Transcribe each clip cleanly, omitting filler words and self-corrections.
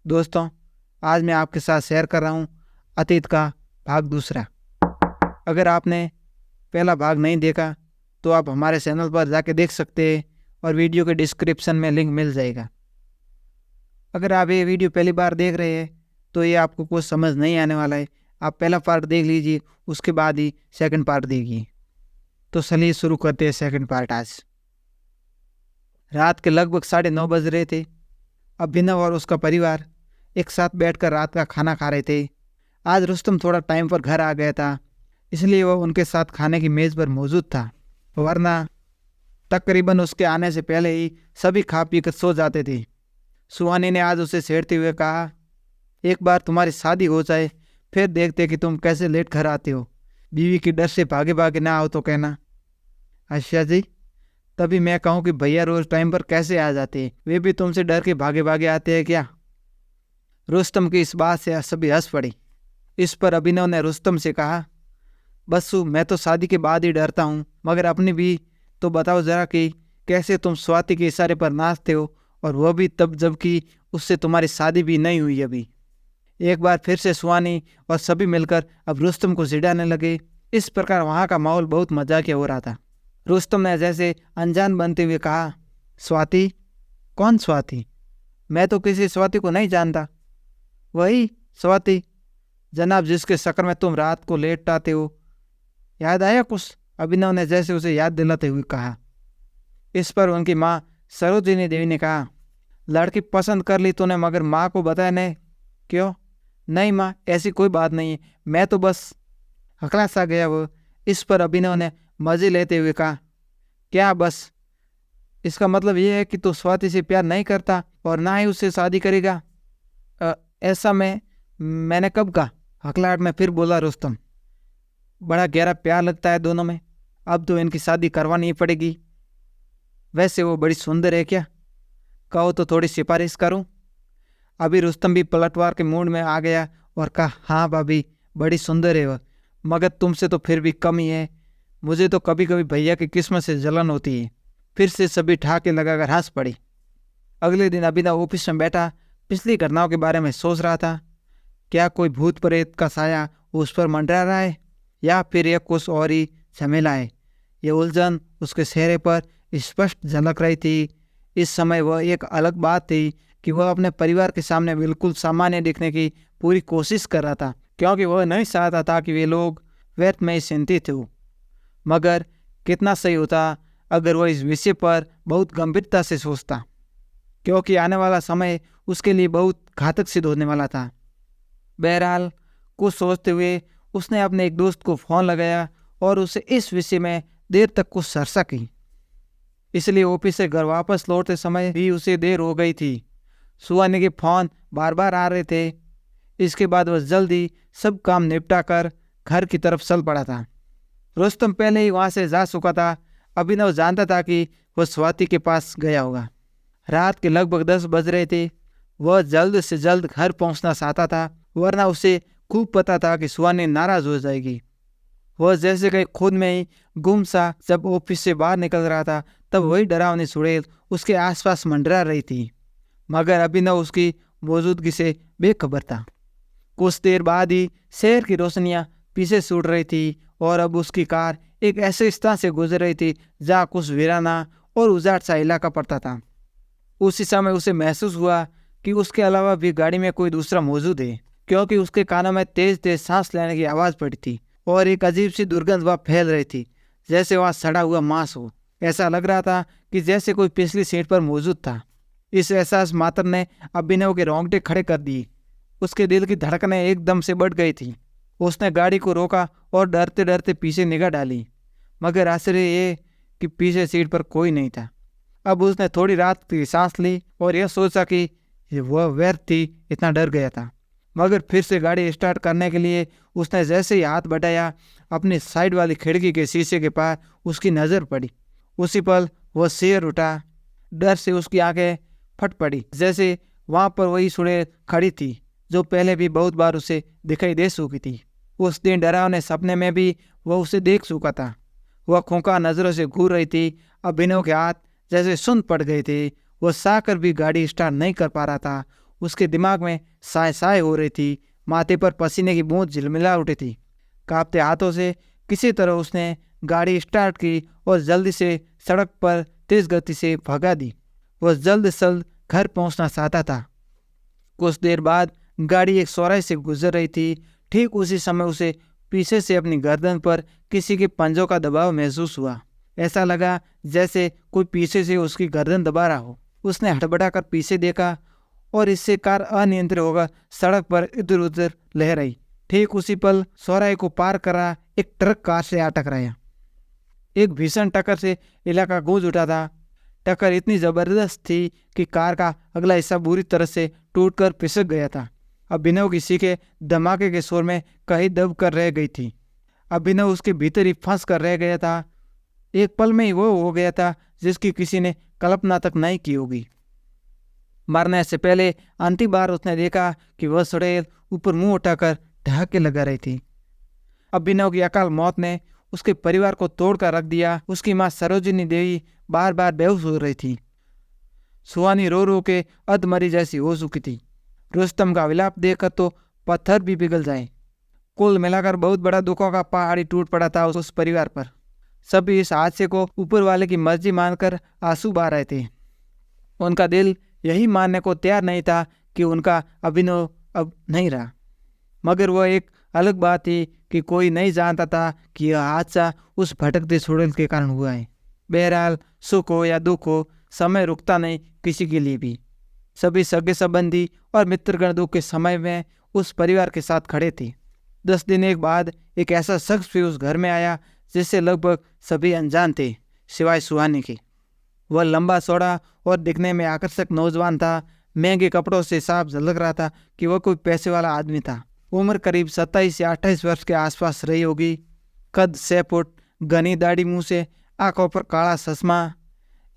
दोस्तों, आज मैं आपके साथ शेयर कर रहा हूँ अतीत का भाग दूसरा। अगर आपने पहला भाग नहीं देखा तो आप हमारे चैनल पर जाके देख सकते हैं और वीडियो के डिस्क्रिप्शन में लिंक मिल जाएगा। अगर आप ये वीडियो पहली बार देख रहे हैं तो ये आपको कुछ समझ नहीं आने वाला है। आप पहला पार्ट देख लीजिए, उसके बाद ही सेकंड पार्ट देखिए। तो चलिए शुरू करते हैं सेकंड पार्ट। आज रात के लगभग 9:30 बज रहे थे। अभिनव और उसका परिवार एक साथ बैठकर रात का खाना खा रहे थे। आज रुस्तम थोड़ा टाइम पर घर आ गया था, इसलिए वह उनके साथ खाने की मेज़ पर मौजूद था। वरना तकरीबन उसके आने से पहले ही सभी खा पी कर सो जाते थे। सुहानी ने आज उसे छेड़ते हुए कहा, एक बार तुम्हारी शादी हो जाए फिर देखते कि तुम कैसे लेट घर आते हो। बीवी की डर से भागे भागे ना आओ तो कहना। अच्छा जी, तभी मैं कहूँ कि भैया रोज टाइम पर कैसे आ जाते हैं? वे भी तुमसे डर के भागे भागे आते हैं क्या? रुस्तम की इस बात से सभी हंस पड़ी। इस पर अभिनव ने रुस्तम से कहा, बस्सू, मैं तो शादी के बाद ही डरता हूँ, मगर अपनी भी तो बताओ जरा कि कैसे तुम स्वाति के इशारे पर नाचते हो, और वह भी तब जबकि उससे तुम्हारी शादी भी नहीं हुई अभी। एक बार फिर से सुहानी और सभी मिलकर अब रुस्तम को चिढ़ाने लगे। इस प्रकार वहाँ का माहौल बहुत मजाकिया हो रहा था। रुस्तम ने जैसे अनजान बनते हुए कहा, स्वाति? कौन स्वाति? मैं तो किसी स्वाति को नहीं जानता। वही स्वाति जनाब, जिसके चक्कर में तुम रात को लेट आते हो। याद आया कुछ? अभिनव ने जैसे उसे याद दिलाते हुए कहा। इस पर उनकी माँ सरोजिनी देवी ने कहा, लड़की पसंद कर ली तूने, मगर माँ को बताया नहीं क्यों? नहीं माँ, ऐसी कोई बात नहीं है, मैं तो बस हकला सा गया वो। इस पर अभिनव ने मजे लेते हुए कहा, क्या बस? इसका मतलब यह है कि तू स्वाति से प्यार नहीं करता और ना ही उससे शादी करेगा? ऐसा मैंने कब कहा? हकलाहट में फिर बोला रुस्तम। बड़ा गहरा प्यार लगता है दोनों में, अब तो इनकी शादी करवानी ही पड़ेगी। वैसे वो बड़ी सुंदर है क्या? कहो तो थोड़ी सिफारिश करूं? अभी रुस्तम भी पलटवार के मूड में आ गया और कहा, हाँ भाभी, बड़ी सुंदर है वह, मगर तुमसे तो फिर भी कम ही है। मुझे तो कभी कभी भैया की किस्मत से जलन होती है। फिर से सभी ठाके लगाकर हंस पड़ी। अगले दिन अभिनव ऑफिस में बैठा पिछली घटनाओं के बारे में सोच रहा था। क्या कोई भूत प्रेत का साया उस पर मंडरा रहा है, या फिर यह कुछ और ही झमेला है? यह उलझन उसके चेहरे पर स्पष्ट झलक रही थी। इस समय वह एक अलग बात थी कि वह अपने परिवार के सामने बिल्कुल सामान्य दिखने की पूरी कोशिश कर रहा था, क्योंकि वह नहीं चाहता था कि वे लोग व्यर्थ में चिंतित हो। मगर कितना सही होता अगर वह इस विषय पर बहुत गंभीरता से सोचता, क्योंकि आने वाला समय उसके लिए बहुत घातक सिद्ध होने वाला था। बहरहाल कुछ सोचते हुए उसने अपने एक दोस्त को फ़ोन लगाया और उसे इस विषय में देर तक कुछ चर्चा की। इसलिए ऑफिस से घर वापस लौटते समय भी उसे देर हो गई थी। सुहानी के फ़ोन बार बार आ रहे थे। इसके बाद वह जल्दी सब काम निपटा कर घर की तरफ चल पड़ा था। रुस्तम पहले ही वहाँ से जा चुका था। अभिनव जानता था कि वह स्वाति के पास गया होगा। रात के लगभग 10 बज रहे थे। वह जल्द से जल्द घर पहुंचना चाहता था, वरना उसे खूब पता था कि सुहानी नाराज हो जाएगी। वह जैसे कहीं खुद में ही गुम सा जब ऑफिस से बाहर निकल रहा था, तब वही डरावनी चुड़ैल उसके आसपास मंडरा रही थी, मगर अभिनव उसकी मौजूदगी से बेखबर था। कुछ देर बाद ही शहर की रोशनियां पीछे छूट रही थी और अब उसकी कार एक ऐसे स्थान से गुजर रही थी जहाँ कुछ वीराना और उजाड़ सा इलाका पड़ता था। उसी समय उसे महसूस हुआ कि उसके अलावा भी गाड़ी में कोई दूसरा मौजूद है, क्योंकि उसके कानों में तेज तेज सांस लेने की आवाज़ पड़ी थी और एक अजीब सी दुर्गंध वहाँ फैल रही थी, जैसे वहाँ सड़ा हुआ मांस हो। ऐसा लग रहा था कि जैसे कोई पिछली सीट पर मौजूद था। इस एहसास मात्र ने अभिनव के रोंगटे खड़े कर दिए। उसके दिल की धड़कनें एकदम से बढ़ गई थी। उसने गाड़ी को रोका और डरते डरते पीछे निगाह डाली, मगर आश्चर्य ये कि पीछे सीट पर कोई नहीं था। अब उसने थोड़ी रात की सांस ली और यह सोचा कि वह व्यर्थ थी इतना डर गया था। मगर फिर से गाड़ी स्टार्ट करने के लिए उसने जैसे ही हाथ बढ़ाया, अपनी साइड वाली खिड़की के शीशे के पार उसकी नज़र पड़ी। उसी पल वह सिर उठा। डर से उसकी आंखें फट पड़ी, जैसे वहाँ पर वही चुड़ैल खड़ी थी जो पहले भी बहुत बार उसे दिखाई दे चुकी थी। उस दिन डरावने सपने में भी वह उसे देख चुका था। वह खूंखा नज़रों से घूर रही थी। अभिनव के हाथ जैसे सुन्न पड़ गए थे। वह चाहकर भी गाड़ी स्टार्ट नहीं कर पा रहा था। उसके दिमाग में साए साए हो रही थी, माथे पर पसीने की बूंद झिलमिला उठी थी। कांपते हाथों से किसी तरह उसने गाड़ी स्टार्ट की और जल्दी से सड़क पर तेज गति से भगा दी। वह जल्द से जल्द घर पहुंचना चाहता था। कुछ देर बाद गाड़ी एक चौराहे से गुजर रही थी। ठीक उसी समय उसे पीछे से अपनी गर्दन पर किसी के पंजों का दबाव महसूस हुआ। ऐसा लगा जैसे कोई पीछे से उसकी गर्दन दबा रहा हो। उसने हड़बड़ाकर पीछे देखा और इससे कार अनियंत्रित होकर सड़क पर इधर उधर लहराई। ठीक उसी पल चौराहे को पार करा एक ट्रक कार से आ टकराया। एक भीषण टक्कर से इलाका गूंज उठा था। टक्कर इतनी जबरदस्त थी कि कार का अगला हिस्सा बुरी तरह से टूटकर पिसक गया था। अभिनव की सीखें धमाके के शोर में कहीं दब कर रह गई थी। अभिनव उसके भीतर ही फंस कर रह गया था। एक पल में ही वो हो गया था जिसकी किसी ने कल्पना तक नहीं की होगी। मरने से पहले अंतिम बार उसने देखा कि वह सुड़ैल ऊपर मुंह उठाकर ठहाके लगा रही थी। अभिनव की अकाल मौत ने उसके परिवार को तोड़कर रख दिया। उसकी माँ सरोजिनी देवी बार बार बेहोश हो रही थी। सुहानी रो रो के अधमरी जैसी हो चुकी थी। रुस्तम का विलाप देखकर तो पत्थर भी पिघल जाए। कुल मिलाकर बहुत बड़ा दुखों का पहाड़ी टूट पड़ा था उस परिवार पर। सभी इस हादसे को ऊपर वाले की मर्जी मानकर आंसू बहा रहे थे। उनका दिल यही मानने को तैयार नहीं था कि उनका अभिनव अब नहीं रहा। मगर वह एक अलग बात थी कि कोई नहीं जानता था कि यह हादसा उस भटकते सुड़ैल के कारण हुआ है। बहरहाल सुख हो या दुख हो, समय रुकता नहीं किसी के लिए भी। सभी सगे संबंधी और मित्रगण दुख के समय में उस परिवार के साथ खड़े थे। 10 दिन एक बाद एक ऐसा शख्स भी उस घर में आया जिससे लगभग सभी अनजान थे सिवाय सुहानी के। वह लंबा चौड़ा और दिखने में आकर्षक नौजवान था। महंगे कपड़ों से साफ झलक रहा था कि वह कोई पैसे वाला आदमी था। उम्र करीब 27 या 28 वर्ष के आसपास रही होगी। कद 6 फुट, घनी दाढ़ी, मुंह से आंखों पर काला चश्मा।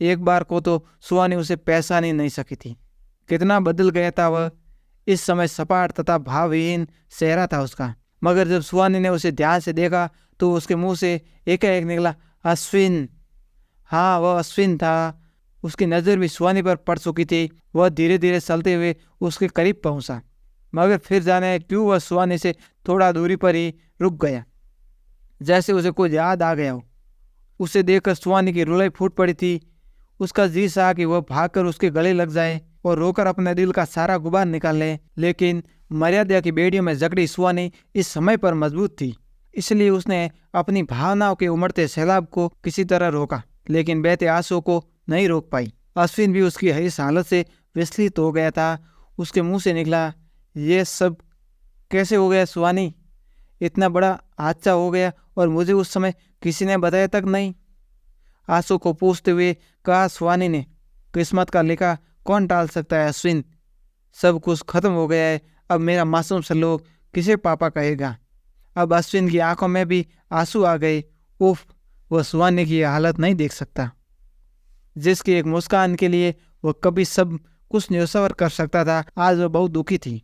एक बार को तो सुहानी उसे पहचान ही नहीं सकी थी। कितना बदल गया था वह। इस समय सपाट तथा भावहीन चेहरा था उसका। मगर जब सुहानी ने उसे ध्यान से देखा तो उसके मुंह से एकाएक निकला, अश्विन। हाँ, वह अश्विन था। उसकी नज़र भी सुहानी पर पड़ चुकी थी। वह धीरे धीरे चलते हुए उसके करीब पहुंचा, मगर फिर जाने क्यों वह सुहानी से थोड़ा दूरी पर ही रुक गया, जैसे उसे कुछ याद आ गया हो। उसे देखकर सुहानी की रुलाई फूट पड़ी थी। उसका जी चाहा कि वह भागकर उसके गले लग जाए और रोकर अपने दिल का सारा गुबार निकाल ले, लेकिन मर्यादा की बेड़ियों में जकड़ी सुहानी इस समय पर मजबूत थी। इसलिए उसने अपनी भावनाओं के उमड़ते सैलाब को किसी तरह रोका, लेकिन बहते आंसुओं को नहीं रोक पाई। अश्विन भी उसकी इस हालत से विचलित हो गया था। उसके मुंह से निकला, ये सब कैसे हो गया सुहानी? इतना बड़ा हादसा हो गया और मुझे उस समय किसी ने बताया तक नहीं। आंसू को पूछते हुए कहा सुहानी ने, किस्मत का लिखा कौन टाल सकता है अश्विन। सब कुछ खत्म हो गया है। अब मेरा मासूम सा लोग किसे पापा कहेगा। अब अश्विन की आंखों में भी आंसू आ गए। उफ, वह सुहानी की हालत नहीं देख सकता, जिसकी एक मुस्कान के लिए वह कभी सब कुछ न्योछावर कर सकता था। आज वह बहुत दुखी थी,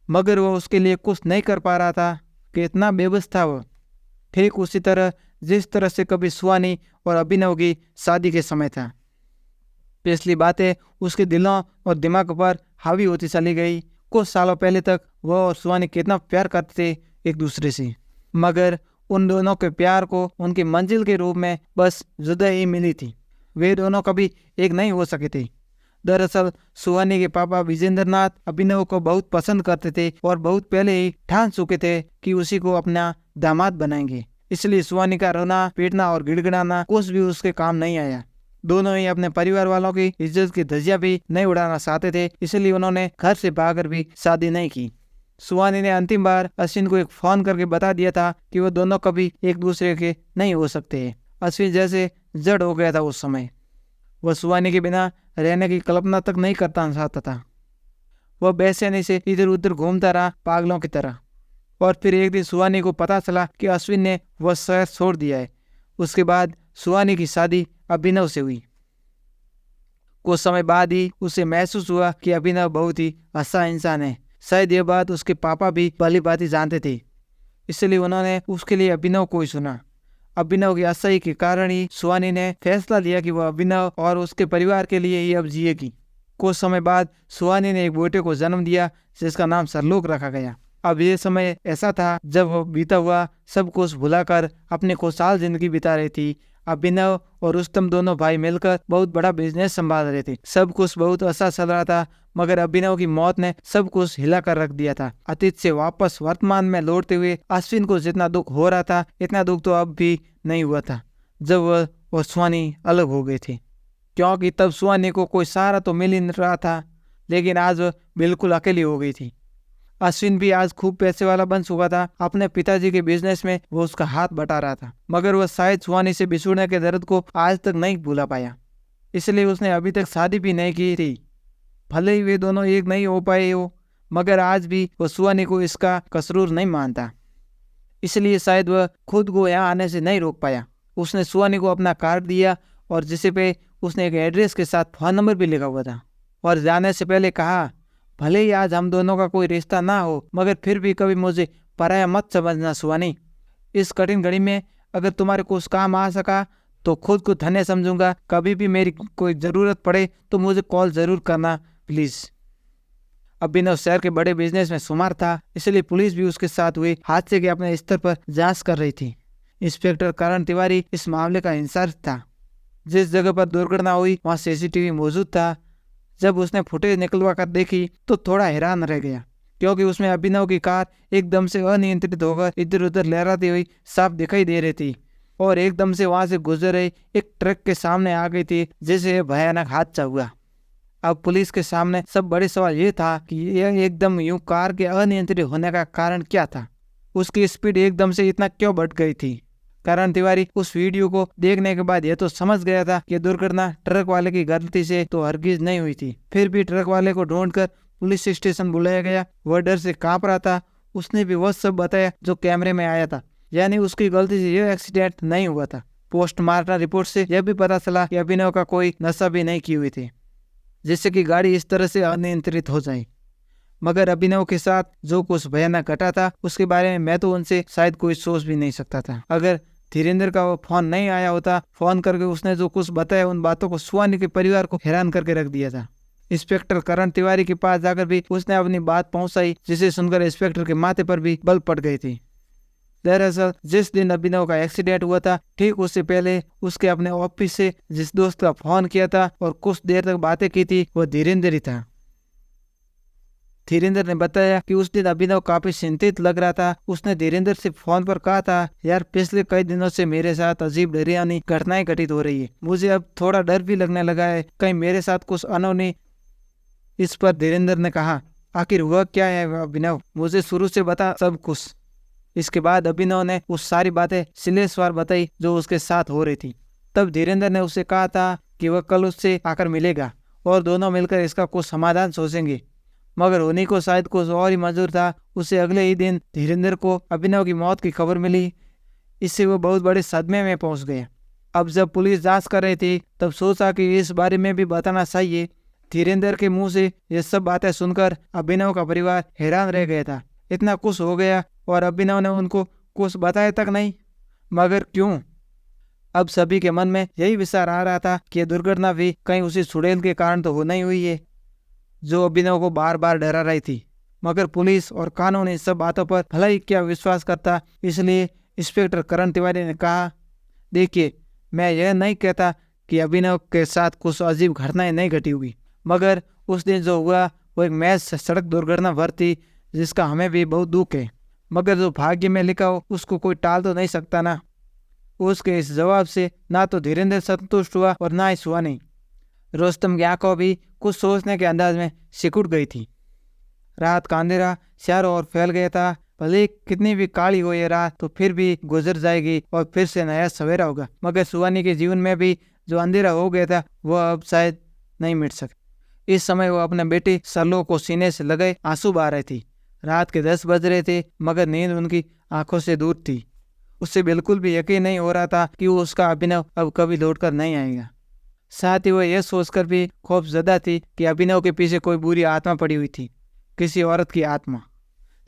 मगर वह उसके लिए कुछ नहीं कर पा रहा था कि इतना बेबस था वह। ठीक उसी तरह जिस तरह से कभी सुहानी और अभिनव की शादी के समय था। पिछली बातें उसके दिलों और दिमाग पर हावी होती चली गई। कुछ सालों पहले तक वह और सुहानी कितना प्यार करते थे एक दूसरे से, मगर उन दोनों के प्यार को उनकी मंजिल के रूप में बस जुदाई मिली थी। वे दोनों कभी एक नहीं हो सके थे। दरअसल सुहानी के पापा विजेंद्रनाथ अभिनव को बहुत पसंद करते थे और बहुत पहले ही ठान चुके थे कि उसी को अपना दामाद बनाएंगे। इसलिए सुहानी का रोना, पीटना और गिड़गिड़ाना कुछ भी उसके काम नहीं आया। दोनों ही अपने परिवार वालों की इज्जत की धज्जियां भी नहीं उड़ाना चाहते थे, इसलिए उन्होंने घर से भागकर भी शादी नहीं की। सुहानी ने अंतिम बार अश्विन को एक फोन करके बता दिया था कि वो दोनों कभी एक दूसरे के नहीं हो सकते। अश्विन जैसे जड़ हो गया था उस समय। वह सुहानी के बिना रहने की कल्पना तक नहीं करता चाहता था। वह बेचैनी से इधर उधर घूमता रहा पागलों की तरह। और फिर एक दिन सुहानी को पता चला कि अश्विन ने वह शहर छोड़ दिया है। उसके बाद सुहानी की शादी अभिनव से हुई। कुछ समय बाद ही उसे महसूस हुआ कि अभिनव बहुत ही अच्छा इंसान है। शायद यह बात उसके पापा भी भली भांति जानते थे, इसलिए उन्होंने उसके लिए अभिनव को ही चुना। अभिनव की अच्छाई के कारण ही सुहानी ने फैसला लिया कि वह अभिनव और उसके परिवार के लिए ही अब जिएगी। कुछ समय बाद सुहानी ने एक बेटे को जन्म दिया जिसका नाम सरलोक रखा गया। अब ये समय ऐसा था जब वो बीता हुआ सब कुछ भुलाकर अपनी खुशहाल जिंदगी बिता रही थी। अभिनव और रुस्तम दोनों भाई मिलकर बहुत बड़ा बिजनेस संभाल रहे थे। सब कुछ बहुत अच्छा चल रहा था, मगर अभिनव की मौत ने सब कुछ हिला कर रख दिया था। अतीत से वापस वर्तमान में लौटते हुए अश्विन को जितना दुख हो रहा था, इतना दुख तो अब भी नहीं हुआ था जब वह और सुहानी अलग हो गए थे, क्योंकि तब सुहानी को कोई सहारा तो मिल ही नहीं रहा था, लेकिन आज वह बिल्कुल अकेली हो गई थी। अश्विन भी आज खूब पैसे वाला बन चुका था। अपने पिताजी के बिजनेस में वो उसका हाथ बटा रहा था, मगर वह शायद सुहानी से बिछुड़ने के दर्द को आज तक नहीं भूला पाया, इसलिए उसने अभी तक शादी भी नहीं की थी। भले ही वे दोनों एक नहीं हो पाए हो, मगर आज भी वह सुहानी को इसका कसूर नहीं मानता, इसलिए शायद वह खुद को यहाँ आने से नहीं रोक पाया। उसने सुहानी को अपना कार्ड दिया और जिसे पे उसने एक एड्रेस के साथ फोन नंबर भी लिखा हुआ था, और जाने से पहले कहा, भले ही आज हम दोनों का कोई रिश्ता ना हो, मगर फिर भी कभी मुझे पराया मत समझना सुहानी। इस कठिन घड़ी में अगर तुम्हारे कुछ काम आ सका तो खुद को धन्य समझूंगा। कभी भी मेरी कोई ज़रूरत पड़े तो मुझे कॉल ज़रूर करना प्लीज़। अभिनव शहर के बड़े बिजनेस में शुमार था, इसलिए पुलिस भी उसके साथ हुए हादसे के अपने स्तर पर जांच कर रही थी। इंस्पेक्टर करण तिवारी इस मामले का इंचार्ज था। जिस जगह पर दुर्घटना हुई वहाँ CCTV मौजूद था। जब उसने फुटेज निकलवा कर देखी तो थोड़ा हैरान रह गया, क्योंकि उसमें अभिनव की कार एकदम से अनियंत्रित होकर इधर उधर लहराती हुई साफ दिखाई दे रही थी और एकदम से वहां से गुजर रही एक ट्रक के सामने आ गई थी, जिससे भयानक हादसा हुआ। अब पुलिस के सामने सब बड़े सवाल ये था कि यह एकदम यूं कार के अनियंत्रित होने का कारण क्या था। उसकी स्पीड एकदम से इतना क्यों बढ़ गई थी। करण तिवारी उस वीडियो को देखने के बाद यह तो समझ गया था कि दुर्घटना ट्रक वाले की गलती से तो हरगिज नहीं हुई थी। फिर भी ट्रक वाले को ढूंढकर पुलिस स्टेशन बुलाया गया। वह डर से कांप रहा था। उसने भी वह सब बताया जो कैमरे में आया था, यानी उसकी गलती से यह एक्सीडेंट नहीं हुआ था। पोस्टमार्टम रिपोर्ट से यह भी पता चला कि अभिनव का कोई नशा भी नहीं की हुई थी, जिससे कि गाड़ी इस तरह से अनियंत्रित हो जाए। मगर अभिनव के साथ जो कुछ भयानक घटा था उसके बारे में मैं तो उनसे शायद कोई सोच भी नहीं सकता था। अगर धीरेन्द्र का वो फोन नहीं आया होता, फोन करके उसने जो कुछ बताया उन बातों को सुहानी के परिवार को हैरान करके रख दिया था। इंस्पेक्टर करण तिवारी के पास जाकर भी उसने अपनी बात पहुंचाई, जिसे सुनकर इंस्पेक्टर के माथे पर भी बल पड़ गई थी। दरअसल जिस दिन अभिनव का एक्सीडेंट हुआ था, ठीक उससे पहले उसके अपने ऑफिस से जिस दोस्त का फोन किया था और कुछ देर तक बातें की थी, वो धीरेन्द्र ही था। धीरेन्द्र ने बताया कि उस दिन अभिनव काफी चिंतित लग रहा था। उसने धीरेन्द्र से फोन पर कहा था, यार पिछले कई दिनों से मेरे साथ अजीब डरावनी घटनाएं घटित हो रही है। मुझे अब थोड़ा डर भी लगने लगा है, कहीं मेरे साथ कुछ अनहोनी। इस पर धीरेन्द्र ने कहा, आखिर हुआ क्या है अभिनव, मुझे शुरू से बता सब कुछ। इसके बाद अभिनव ने उस सारी बातें सिलेस्वार बताई जो उसके साथ हो रही थी। तब धीरेन्द्र ने उसे कहा था कि वह कल उससे आकर मिलेगा और दोनों मिलकर इसका कुछ समाधान सोचेंगे, मगर उन्हीं को शायद कुछ और ही मंजूर था। उसे अगले ही दिन धीरेन्द्र को अभिनव की मौत की खबर मिली। इससे वो बहुत बड़े सदमे में पहुंच गया। अब जब पुलिस जांच कर रही थी तब सोचा कि इस बारे में भी बताना चाहिए। धीरेन्द्र के मुंह से ये सब बातें सुनकर अभिनव का परिवार हैरान रह गया था। इतना कुछ हो गया और अभिनव ने उनको कुछ बताया तक नहीं, मगर क्यों? अब सभी के मन में यही विचार आ रहा था कि दुर्घटना भी कहीं उसी चुड़ैल के कारण तो हो नहीं हुई है जो अभिनव को बार बार डरा रही थी। मगर पुलिस और कानून इन सब बातों पर भला ही क्या विश्वास करता। इसलिए इंस्पेक्टर करण तिवारी ने कहा, देखिए मैं यह नहीं कहता कि अभिनव के साथ कुछ अजीब घटनाएं नहीं घटी हुई, मगर उस दिन जो हुआ वो एक महज सड़क दुर्घटना भर थी जिसका हमें भी बहुत दुख है। मगर जो भाग्य में लिखा हो उसको कोई टाल तो नहीं सकता ना। उसके इस जवाब से ना तो धीरेन्द्र संतुष्ट हुआ और ना ही सुहानी। रुस्तम की आंखों भी कुछ सोचने के अंदाज में सिकुड़ गई थी। रात का अंधेरा चारों ओर फैल गया था। भले कितनी भी काली हो ये रात तो फिर भी गुजर जाएगी और फिर से नया सवेरा होगा, मगर सुहानी के जीवन में भी जो अंधेरा हो गया था वह अब शायद नहीं मिट सके। इस समय वो अपने बेटे सरलोक को सीने से लगे आंसू बहा रही थी। रात के 10 बज रहे थे, मगर नींद उनकी आंखों से दूर थी। उससे बिल्कुल भी यकीन नहीं हो रहा था कि वो उसका अभिनव अब कभी लौटकर नहीं आएगा। साथ ही वह यह सोचकर भी खौफजदा थी कि अभिनव के पीछे कोई बुरी आत्मा पड़ी हुई थी, किसी औरत की आत्मा।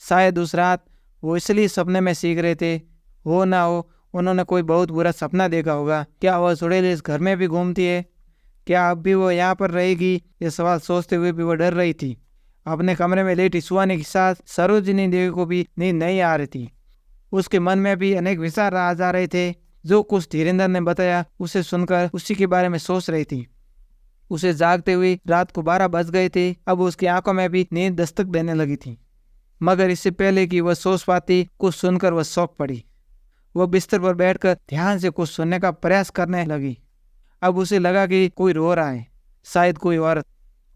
शायद उस रात वो इसलिए सपने में सीख रहे थे। हो ना हो उन्होंने कोई बहुत बुरा सपना देखा होगा। क्या वह चुड़ैल इस घर में भी घूमती है? क्या अब भी वो यहाँ पर रहेगी? ये सवाल सोचते हुए भी वो डर रही थी। अपने कमरे में लेटी सुहानी के साथ सरोजिनी देवी को भी नींद नहीं आ रही थी। उसके मन में भी अनेक विचार आ जा रहे थे। जो कुछ धीरेन्द्र ने बताया उसे सुनकर उसी के बारे में सोच रही थी। उसे जागते हुए रात को 12 बज गए थे। अब उसकी आंखों में भी नींद दस्तक देने लगी थी, मगर इससे पहले कि वह सोच पाती कुछ सुनकर वह चौंक पड़ी। वह बिस्तर पर बैठकर ध्यान से कुछ सुनने का प्रयास करने लगी। अब उसे लगा कि कोई रो रहा है, शायद कोई औरत।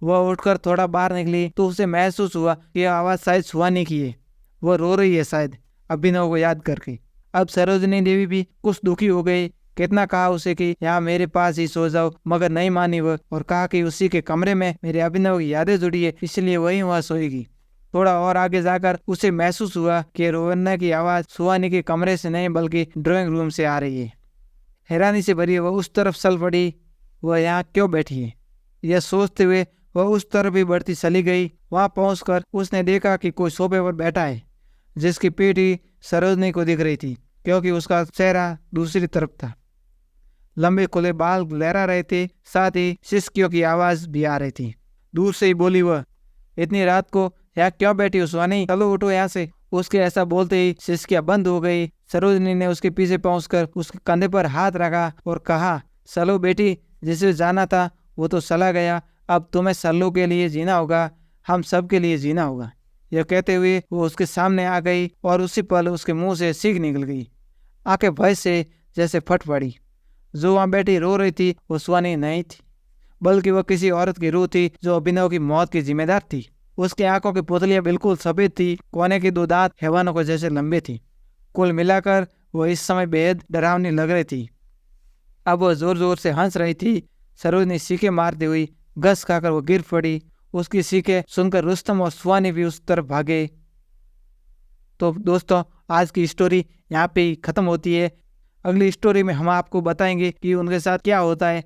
वह उठकर थोड़ा बाहर निकली तो उसे महसूस हुआ कि यह आवाज़ शायद सुहानी की है। वह रो रही है, शायद अभिनव को याद करके। अब सरोजिनी देवी भी कुछ दुखी हो गई। कितना कहा उसे कि यहाँ मेरे पास ही सो जाओ, मगर नहीं मानी वह, और कहा कि उसी के कमरे में मेरे अभिनव की यादें जुड़ी है, इसलिए वही वहाँ सोएगी। थोड़ा और आगे जाकर उसे महसूस हुआ कि रोवन्ना की आवाज़ सुहानी के कमरे से नहीं बल्कि ड्राइंग रूम से आ रही है। हैरानी से भरी वह उस तरफ चल पड़ी। वह यहाँ क्यों बैठी है, यह सोचते हुए वह उस तरफ भी बढ़ती चली गई। वहां पहुंचकर उसने देखा कि कोई सोफे पर बैठा है, जिसकी पीठ ही सरोजनी को दिख रही थी, क्योंकि उसका चेहरा दूसरी तरफ था। लंबे खुले बाल लहरा रहे थे, साथ ही सिसकियों की आवाज भी आ रही थी। दूर से ही बोली वह, इतनी रात को यहाँ क्यों बैठी हो सुहानी, चलो उठो यहाँ से। उसके ऐसा बोलते ही सिसकियां बंद हो गई। सरोजनी ने उसके पीछे पहुंचकर उसके कंधे पर हाथ रखा और कहा, चलो बेटी, जिसे जाना था वो तो चला गया, अब तुम्हें सल्लू के लिए जीना होगा, हम सब के लिए जीना होगा। यह कहते हुए वो उसके सामने आ गई और उसी पल उसके मुंह से सीख निकल गई। आंखें भय से जैसे फट पड़ी। जो वहां बैठी रो रही थी वो सुहानी नहीं थी, बल्कि वह किसी औरत की रूह थी जो अभिनव की मौत की जिम्मेदार थी। उसकी आंखों की पुतलियां बिल्कुल सफेद थी, कोने के 2 दांत हैवानों को जैसे लंबे थी। कुल मिलाकर वह इस समय बेहद डरावनी लग रही थी। अब वह जोर जोर से हंस रही थी। सरोजनी सीखे मारती हुई घस खाकर वो गिर पड़ी। उसकी सीखे सुनकर रुस्तम और सुहानी भी उस तरफ भागे। तो दोस्तों, आज की स्टोरी यहाँ पे ही खत्म होती है। अगली स्टोरी में हम आपको बताएंगे कि उनके साथ क्या होता है।